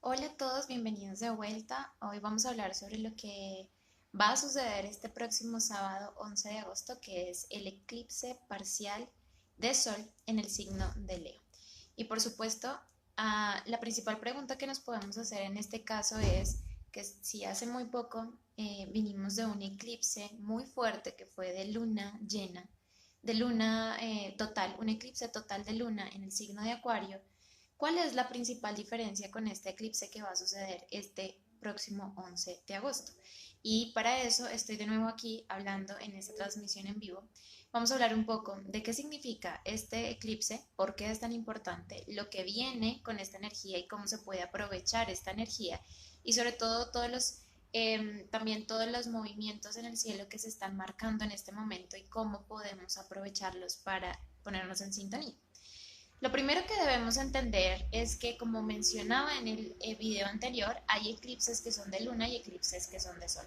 Hola a todos, bienvenidos de vuelta. Hoy vamos a hablar sobre lo que va a suceder este próximo sábado 11 de agosto, que es el eclipse parcial de Sol en el signo de Leo. Y por supuesto, la principal pregunta que nos podemos hacer en este caso es que si hace muy poco vinimos de un eclipse muy fuerte que fue de luna llena, de luna total, un eclipse total de luna en el signo de Acuario. ¿Cuál es la principal diferencia con este eclipse que va a suceder este próximo 11 de agosto? Y para eso estoy de nuevo aquí hablando en esta transmisión en vivo. Vamos a hablar un poco de qué significa este eclipse, por qué es tan importante, lo que viene con esta energía y cómo se puede aprovechar esta energía y sobre todo también todos los movimientos en el cielo que se están marcando en este momento y cómo podemos aprovecharlos para ponernos en sintonía. Lo primero que debemos entender es que, como mencionaba en el video anterior, hay eclipses que son de luna y eclipses que son de sol.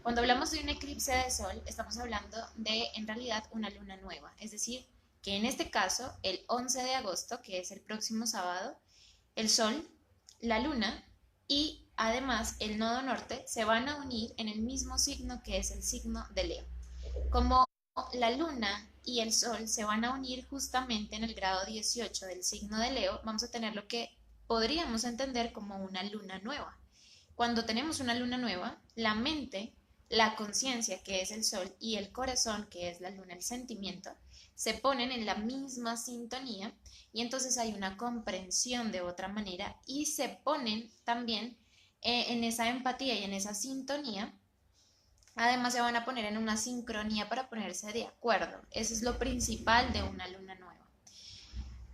Cuando hablamos de un eclipse de sol, estamos hablando de, en realidad, una luna nueva. Es decir, que en este caso, el 11 de agosto, que es el próximo sábado, el sol, la luna y además el nodo norte se van a unir en el mismo signo que es el signo de Leo. Como la luna y el sol se van a unir justamente en el grado 18 del signo de Leo, vamos a tener lo que podríamos entender como una luna nueva. Cuando tenemos una luna nueva, la mente, la conciencia, que es el sol, y el corazón, que es la luna, el sentimiento, se ponen en la misma sintonía y entonces hay una comprensión de otra manera y se ponen también en esa empatía y en esa sintonía. Además, se van a poner en una sincronía para ponerse de acuerdo. Eso es lo principal de una luna nueva.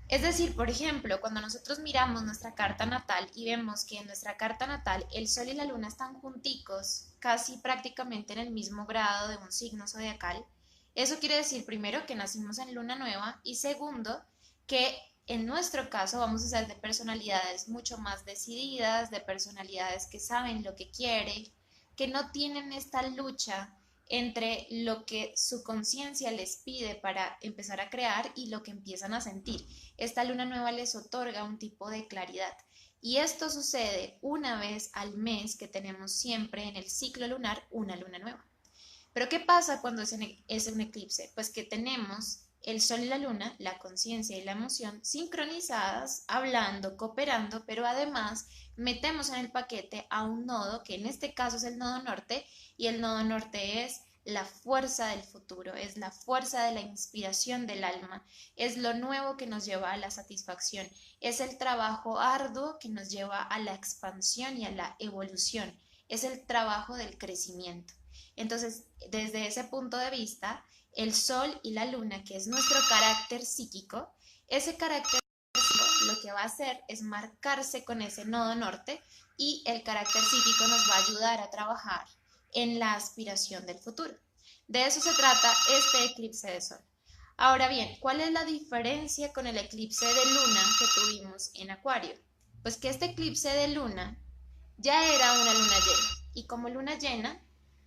Es decir, por ejemplo, cuando nosotros miramos nuestra carta natal y vemos que en nuestra carta natal el sol y la luna están junticos, casi prácticamente en el mismo grado de un signo zodiacal, eso quiere decir primero que nacimos en luna nueva y segundo que en nuestro caso vamos a ser de personalidades mucho más decididas, de personalidades que saben lo que quieren, que no tienen esta lucha entre lo que su conciencia les pide para empezar a crear y lo que empiezan a sentir. Esta luna nueva les otorga un tipo de claridad. Y esto sucede una vez al mes, que tenemos siempre en el ciclo lunar una luna nueva. Pero ¿qué pasa cuando es un eclipse? Pues que tenemos el sol y la luna, la conciencia y la emoción sincronizadas, hablando, cooperando, pero además metemos en el paquete a un nodo, que en este caso es el nodo norte, y el nodo norte es la fuerza del futuro, es la fuerza de la inspiración del alma, es lo nuevo que nos lleva a la satisfacción, es el trabajo arduo que nos lleva a la expansión y a la evolución, es el trabajo del crecimiento. Entonces, desde ese punto de vista, el sol y la luna, que es nuestro carácter psíquico, ese carácter psíquico lo que va a hacer es marcarse con ese nodo norte y el carácter psíquico nos va a ayudar a trabajar en la aspiración del futuro. De eso se trata este eclipse de sol. Ahora bien, ¿cuál es la diferencia con el eclipse de luna que tuvimos en Acuario? Pues que este eclipse de luna ya era una luna llena y como luna llena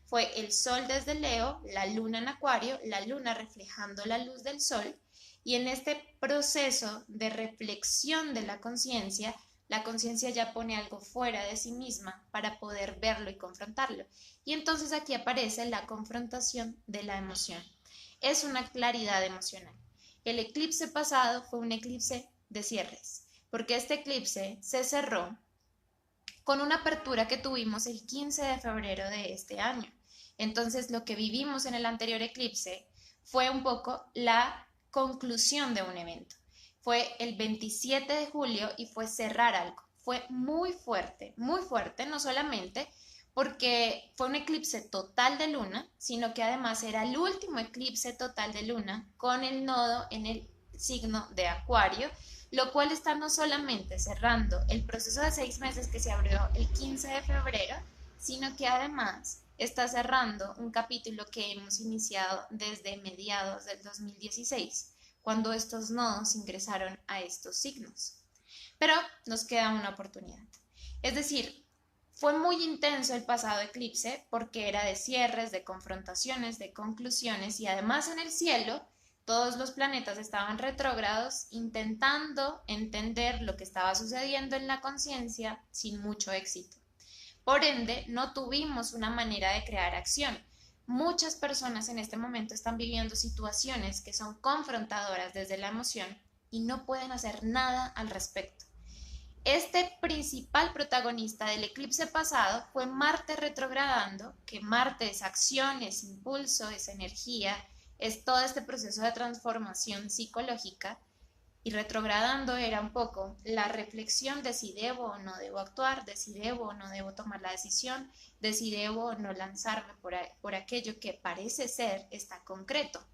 fue el sol desde Leo, la luna en Acuario, la luna reflejando la luz del sol y en este proceso de reflexión de la conciencia ya pone algo fuera de sí misma para poder verlo y confrontarlo. Y entonces aquí aparece la confrontación de la emoción. Es una claridad emocional. El eclipse pasado fue un eclipse de cierres, porque este eclipse se cerró con una apertura que tuvimos el 15 de febrero de este año. Entonces, lo que vivimos en el anterior eclipse fue un poco la conclusión de un evento. Fue el 27 de julio y fue cerrar algo. Fue muy fuerte, no solamente porque fue un eclipse total de luna, sino que además era el último eclipse total de luna con el nodo en el signo de Acuario, lo cual está no solamente cerrando el proceso de 6 meses que se abrió el 15 de febrero, sino que además está cerrando un capítulo que hemos iniciado desde mediados del 2016, cuando estos nodos ingresaron a estos signos. Pero nos queda una oportunidad. Es decir, fue muy intenso el pasado eclipse porque era de cierres, de confrontaciones, de conclusiones y además en el cielo Todos los planetas estaban retrógrados intentando entender lo que estaba sucediendo en la conciencia sin mucho éxito. Por ende, no tuvimos una manera de crear acción. Muchas personas en este momento están viviendo situaciones que son confrontadoras desde la emoción y no pueden hacer nada al respecto. Este principal protagonista del eclipse pasado fue Marte retrogradando, que Marte es acción, es impulso, es energía, es todo este proceso de transformación psicológica, y retrogradando era un poco la reflexión de si debo o no debo actuar, de si debo o no debo tomar la decisión, de si debo o no lanzarme por aquello que parece ser está concreto.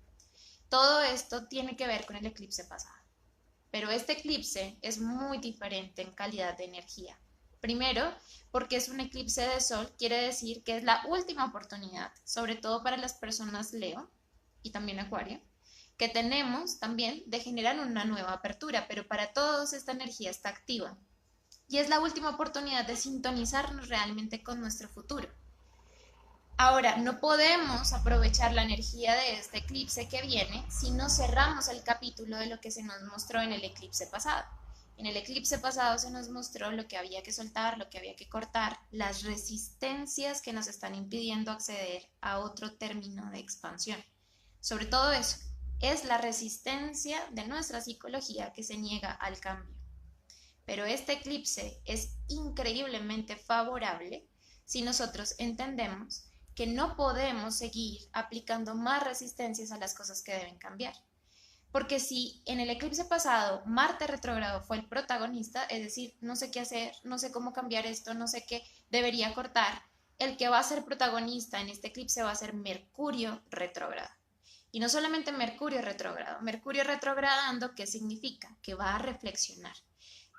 Todo esto tiene que ver con el eclipse pasado. Pero este eclipse es muy diferente en calidad de energía. Primero, porque es un eclipse de sol, quiere decir que es la última oportunidad, sobre todo para las personas Leo y también Acuario, que tenemos también de generar una nueva apertura, pero para todos esta energía está activa. Y es la última oportunidad de sintonizarnos realmente con nuestro futuro. Ahora, no podemos aprovechar la energía de este eclipse que viene si no cerramos el capítulo de lo que se nos mostró en el eclipse pasado. En el eclipse pasado se nos mostró lo que había que soltar, lo que había que cortar, las resistencias que nos están impidiendo acceder a otro término de expansión. Sobre todo eso, es la resistencia de nuestra psicología que se niega al cambio. Pero este eclipse es increíblemente favorable si nosotros entendemos que no podemos seguir aplicando más resistencias a las cosas que deben cambiar. Porque si en el eclipse pasado Marte retrógrado fue el protagonista, es decir, no sé qué hacer, no sé cómo cambiar esto, no sé qué debería cortar, el que va a ser protagonista en este eclipse va a ser Mercurio retrógrado. Y no solamente Mercurio retrogradando, ¿qué significa? Que va a reflexionar,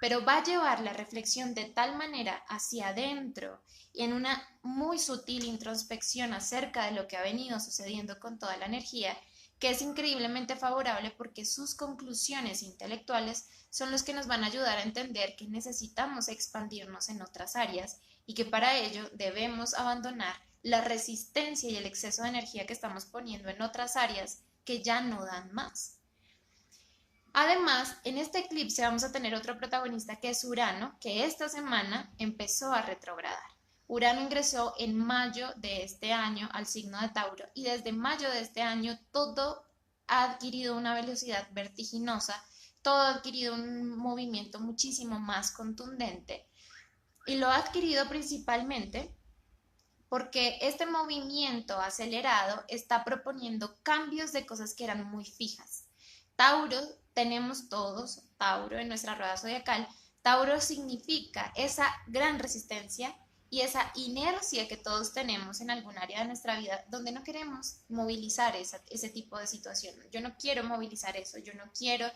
pero va a llevar la reflexión de tal manera hacia adentro y en una muy sutil introspección acerca de lo que ha venido sucediendo con toda la energía, que es increíblemente favorable porque sus conclusiones intelectuales son los que nos van a ayudar a entender que necesitamos expandirnos en otras áreas y que para ello debemos abandonar la resistencia y el exceso de energía que estamos poniendo en otras áreas que ya no dan más. Además, en este eclipse vamos a tener otro protagonista que es Urano, que esta semana empezó a retrogradar. Urano ingresó en mayo de este año al signo de Tauro y desde mayo de este año todo ha adquirido una velocidad vertiginosa, todo ha adquirido un movimiento muchísimo más contundente y lo ha adquirido principalmente porque este movimiento acelerado está proponiendo cambios de cosas que eran muy fijas. Tauro, tenemos todos Tauro en nuestra rueda zodiacal. Tauro significa esa gran resistencia y esa inercia que todos tenemos en algún área de nuestra vida donde no queremos movilizar ese tipo de situación. Yo no quiero movilizar eso, yo no quiero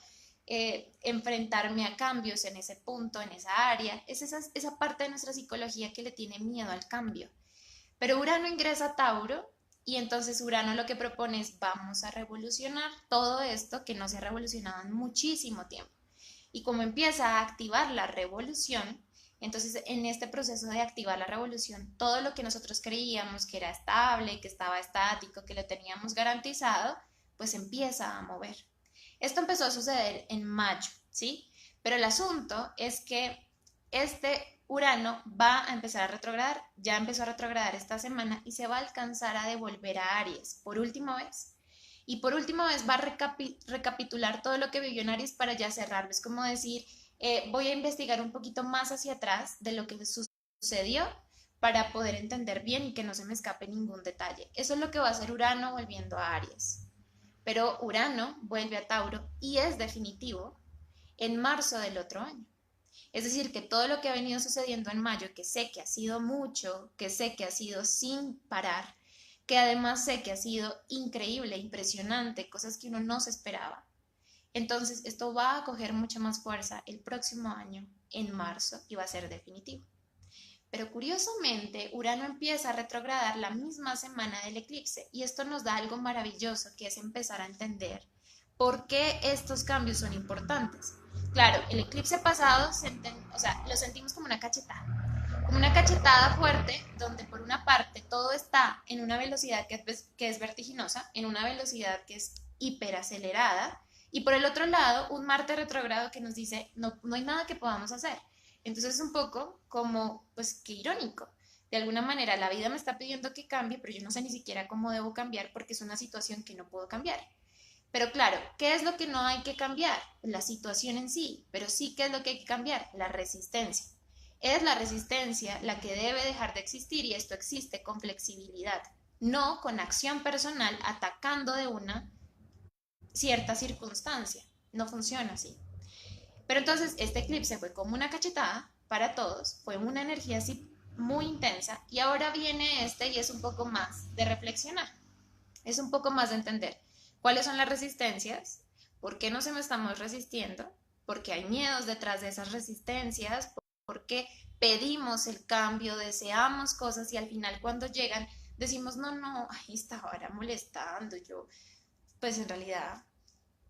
enfrentarme a cambios en ese punto, en esa área. Es esa parte de nuestra psicología que le tiene miedo al cambio. Pero Urano ingresa a Tauro y entonces Urano lo que propone es vamos a revolucionar todo esto que no se ha revolucionado en muchísimo tiempo. Y como empieza a activar la revolución, entonces en este proceso de activar la revolución, todo lo que nosotros creíamos que era estable, que estaba estático, que lo teníamos garantizado, pues empieza a mover. Esto empezó a suceder en mayo, ¿sí? Pero el asunto es que este Urano va a empezar a retrogradar, ya empezó a retrogradar esta semana y se va a alcanzar a devolver a Aries por última vez. Y por última vez va a recapitular todo lo que vivió en Aries para ya cerrarlo. Es como decir, voy a investigar un poquito más hacia atrás de lo que sucedió para poder entender bien y que no se me escape ningún detalle. Eso es lo que va a hacer Urano volviendo a Aries. Pero Urano vuelve a Tauro y es definitivo en marzo del otro año. Es decir, que todo lo que ha venido sucediendo en mayo, que sé que ha sido mucho, que sé que ha sido sin parar, que además sé que ha sido increíble, impresionante, cosas que uno no se esperaba. Entonces, esto va a coger mucha más fuerza el próximo año, en marzo, y va a ser definitivo. Pero curiosamente, Urano empieza a retrogradar la misma semana del eclipse, y esto nos da algo maravilloso, que es empezar a entender por qué estos cambios son importantes. Claro, el eclipse pasado lo sentimos como una cachetada fuerte, donde por una parte todo está en una velocidad que es vertiginosa, en una velocidad que es hiperacelerada, y por el otro lado, un Marte retrógrado que nos dice, no, no hay nada que podamos hacer. Entonces es un poco como, pues, qué irónico. De alguna manera la vida me está pidiendo que cambie, pero yo no sé ni siquiera cómo debo cambiar porque es una situación que no puedo cambiar. Pero claro, ¿qué es lo que no hay que cambiar? La situación en sí, pero sí, ¿qué es lo que hay que cambiar? La resistencia. Es la resistencia la que debe dejar de existir y esto existe con flexibilidad, no con acción personal atacando de una cierta circunstancia. No funciona así. Pero entonces este eclipse fue como una cachetada para todos, fue una energía así muy intensa y ahora viene este y es un poco más de reflexionar, es un poco más de entender cuáles son las resistencias, por qué nos estamos resistiendo, por qué hay miedos detrás de esas resistencias, por qué pedimos el cambio, deseamos cosas y al final cuando llegan decimos, no, no, ahí estaba ahora molestando, yo, pues en realidad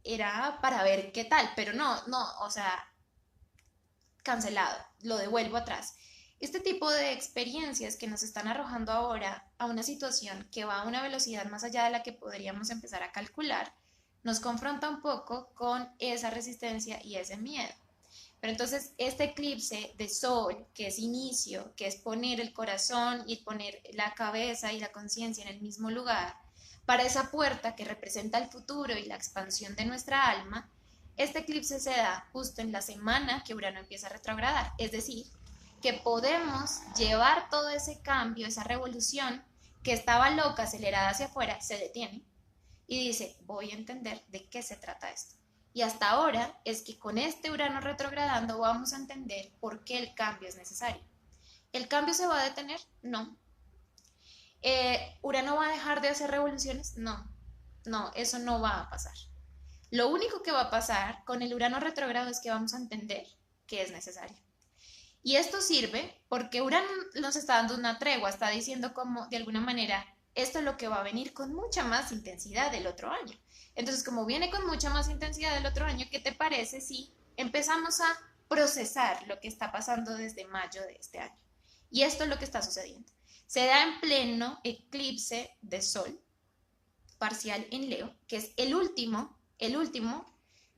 era para ver qué tal, pero no, no, o sea, cancelado, lo devuelvo atrás. Este tipo de experiencias que nos están arrojando ahora a una situación que va a una velocidad más allá de la que podríamos empezar a calcular, nos confronta un poco con esa resistencia y ese miedo. Pero entonces este eclipse de sol, que es inicio, que es poner el corazón y poner la cabeza y la conciencia en el mismo lugar, para esa puerta que representa el futuro y la expansión de nuestra alma, este eclipse se da justo en la semana que Urano empieza a retrogradar, es decir, que podemos llevar todo ese cambio, esa revolución que estaba loca, acelerada hacia afuera, se detiene y dice, voy a entender de qué se trata esto. Y hasta ahora es que con este Urano retrogradando vamos a entender por qué el cambio es necesario. ¿El cambio se va a detener? No. ¿Urano va a dejar de hacer revoluciones? No. No, eso no va a pasar. Lo único que va a pasar con el Urano retrógrado es que vamos a entender que es necesario. Y esto sirve porque Urano nos está dando una tregua, está diciendo como de alguna manera, esto es lo que va a venir con mucha más intensidad el otro año. Entonces, como viene con mucha más intensidad el otro año, ¿qué te parece si empezamos a procesar lo que está pasando desde mayo de este año? Y esto es lo que está sucediendo. Se da en pleno eclipse de sol parcial en Leo, que es el último,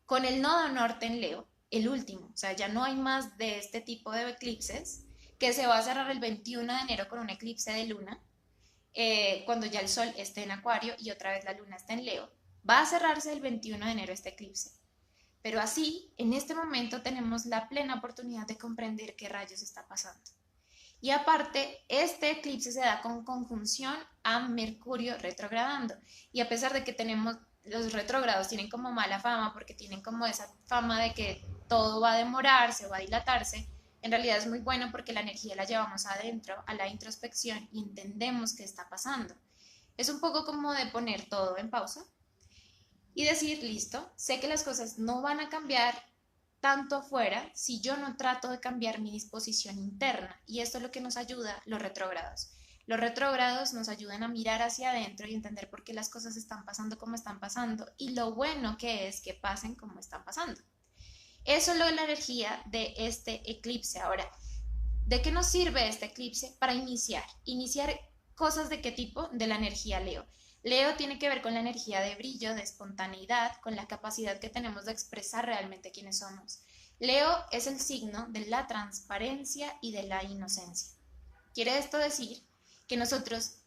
con el nodo norte en Leo, el último, o sea, ya no hay más de este tipo de eclipses, que se va a cerrar el 21 de enero con un eclipse de luna, cuando ya el sol esté en Acuario y otra vez la luna está en Leo, va a cerrarse el 21 de enero este eclipse. Pero así, en este momento tenemos la plena oportunidad de comprender qué rayos está pasando. Y aparte, este eclipse se da con conjunción a Mercurio retrogradando. Y a pesar de que tenemos, los retrógrados tienen como mala fama, porque tienen como esa fama de que todo va a demorarse, va a dilatarse, en realidad es muy bueno porque la energía la llevamos adentro, a la introspección y entendemos qué está pasando. Es un poco como de poner todo en pausa y decir, listo, sé que las cosas no van a cambiar tanto afuera si yo no trato de cambiar mi disposición interna. Y esto es lo que nos ayuda los retrógrados. Los retrógrados nos ayudan a mirar hacia adentro y entender por qué las cosas están pasando como están pasando y lo bueno que es que pasen como están pasando. Eso es lo de la energía de este eclipse. Ahora, ¿de qué nos sirve este eclipse? Para iniciar. Iniciar cosas de qué tipo? De la energía Leo. Leo tiene que ver con la energía de brillo, de espontaneidad, con la capacidad que tenemos de expresar realmente quiénes somos. Leo es el signo de la transparencia y de la inocencia. Quiere esto decir que nosotros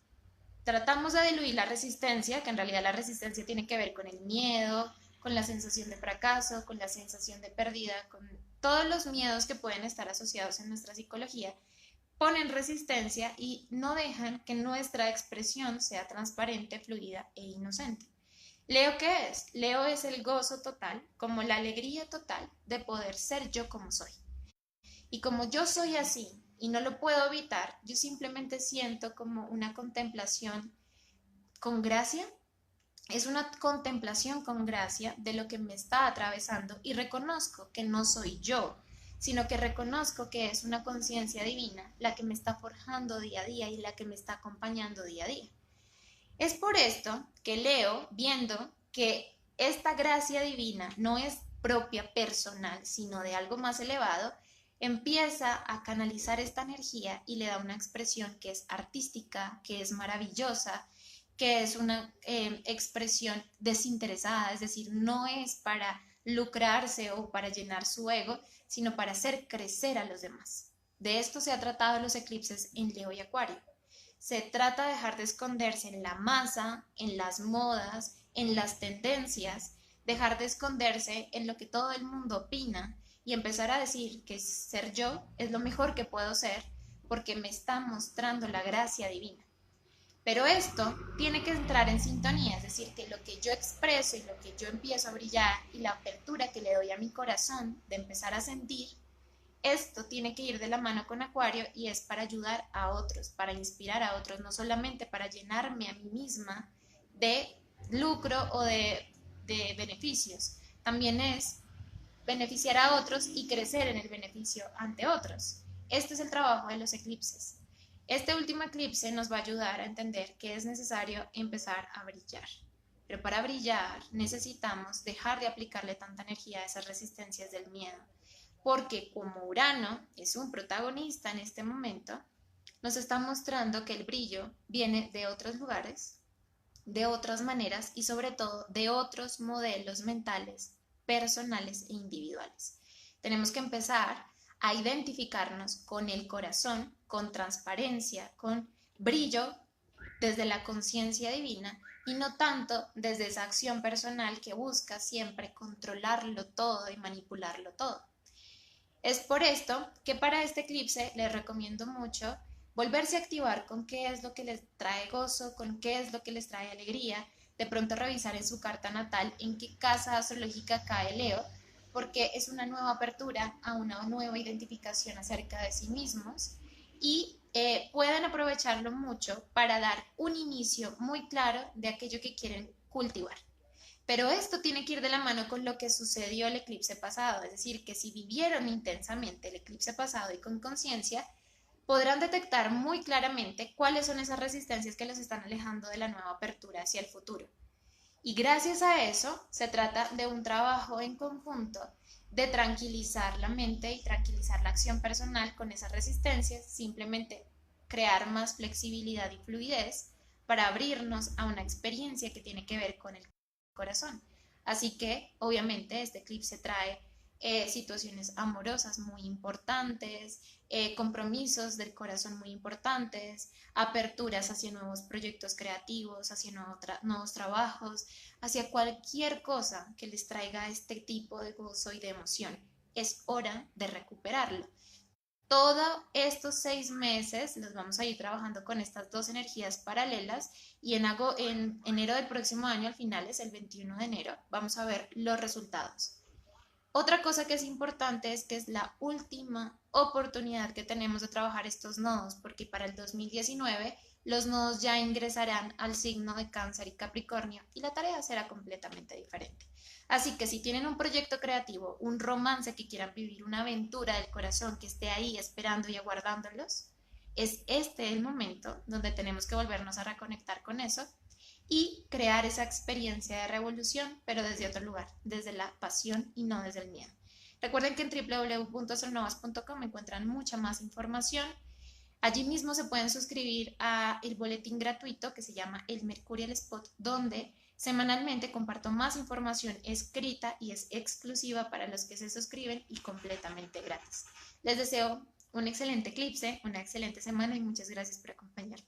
tratamos de diluir la resistencia, que en realidad la resistencia tiene que ver con el miedo, con la sensación de fracaso, con la sensación de pérdida, con todos los miedos que pueden estar asociados en nuestra psicología, ponen resistencia y no dejan que nuestra expresión sea transparente, fluida e inocente. ¿Leo qué es? Leo es el gozo total, como la alegría total de poder ser yo como soy. Y como yo soy así y no lo puedo evitar, yo simplemente siento como una contemplación con gracia. Es una contemplación con gracia de lo que me está atravesando y reconozco que no soy yo, sino que reconozco que es una conciencia divina la que me está forjando día a día y la que me está acompañando día a día. Es por esto que Leo, viendo que esta gracia divina no es propia personal, sino de algo más elevado, empieza a canalizar esta energía y le da una expresión que es artística, que es maravillosa, que es una expresión desinteresada, es decir, no es para lucrarse o para llenar su ego, sino para hacer crecer a los demás. De esto se ha tratado los eclipses en Leo y Acuario. Se trata de dejar de esconderse en la masa, en las modas, en las tendencias, dejar de esconderse en lo que todo el mundo opina y empezar a decir que ser yo es lo mejor que puedo ser porque me está mostrando la gracia divina. Pero esto tiene que entrar en sintonía, es decir, que lo que yo expreso y lo que yo empiezo a brillar y la apertura que le doy a mi corazón de empezar a sentir, esto tiene que ir de la mano con Acuario y es para ayudar a otros, para inspirar a otros, no solamente para llenarme a mí misma de lucro o de beneficios, también es beneficiar a otros y crecer en el beneficio ante otros. Este es el trabajo de los eclipses. Este último eclipse nos va a ayudar a entender que es necesario empezar a brillar. Pero para brillar necesitamos dejar de aplicarle tanta energía a esas resistencias del miedo, porque como Urano es un protagonista en este momento, nos está mostrando que el brillo viene de otros lugares, de otras maneras y sobre todo de otros modelos mentales, personales e individuales. Tenemos que empezar a identificarnos con el corazón, con transparencia, con brillo desde la conciencia divina y no tanto desde esa acción personal que busca siempre controlarlo todo y manipularlo todo. Es por esto que para este eclipse les recomiendo mucho volverse a activar con qué es lo que les trae gozo, con qué es lo que les trae alegría, de pronto revisar en su carta natal en qué casa astrológica cae Leo, porque es una nueva apertura a una nueva identificación acerca de sí mismos y pueden aprovecharlo mucho para dar un inicio muy claro de aquello que quieren cultivar. Pero esto tiene que ir de la mano con lo que sucedió el eclipse pasado, es decir, que si vivieron intensamente el eclipse pasado y con conciencia, podrán detectar muy claramente cuáles son esas resistencias que los están alejando de la nueva apertura hacia el futuro. Y gracias a eso se trata de un trabajo en conjunto de tranquilizar la mente y tranquilizar la acción personal con esas resistencias, simplemente crear más flexibilidad y fluidez para abrirnos a una experiencia que tiene que ver con el corazón. Así que, obviamente, este eclipse trae situaciones amorosas muy importantes, compromisos del corazón muy importantes, aperturas hacia nuevos proyectos creativos, hacia nuevos trabajos, hacia cualquier cosa que les traiga este tipo de gozo y de emoción. Es hora de recuperarlo. Todos estos 6 meses los vamos a ir trabajando con estas dos energías paralelas y en enero del próximo año, al final es el 21 de enero, vamos a ver los resultados. Otra cosa que es importante es que es la última oportunidad que tenemos de trabajar estos nodos, porque para el 2019 los nodos ya ingresarán al signo de Cáncer y Capricornio y la tarea será completamente diferente. Así que si tienen un proyecto creativo, un romance que quieran vivir, una aventura del corazón que esté ahí esperando y aguardándolos, es este el momento donde tenemos que volvernos a reconectar con eso y crear esa experiencia de revolución, pero desde otro lugar, desde la pasión y no desde el miedo. Recuerden que en www.astronovas.com encuentran mucha más información. Allí mismo se pueden suscribir a el boletín gratuito que se llama El Mercurial Spot, donde semanalmente comparto más información escrita y es exclusiva para los que se suscriben y completamente gratis. Les deseo un excelente eclipse, una excelente semana y muchas gracias por acompañarme.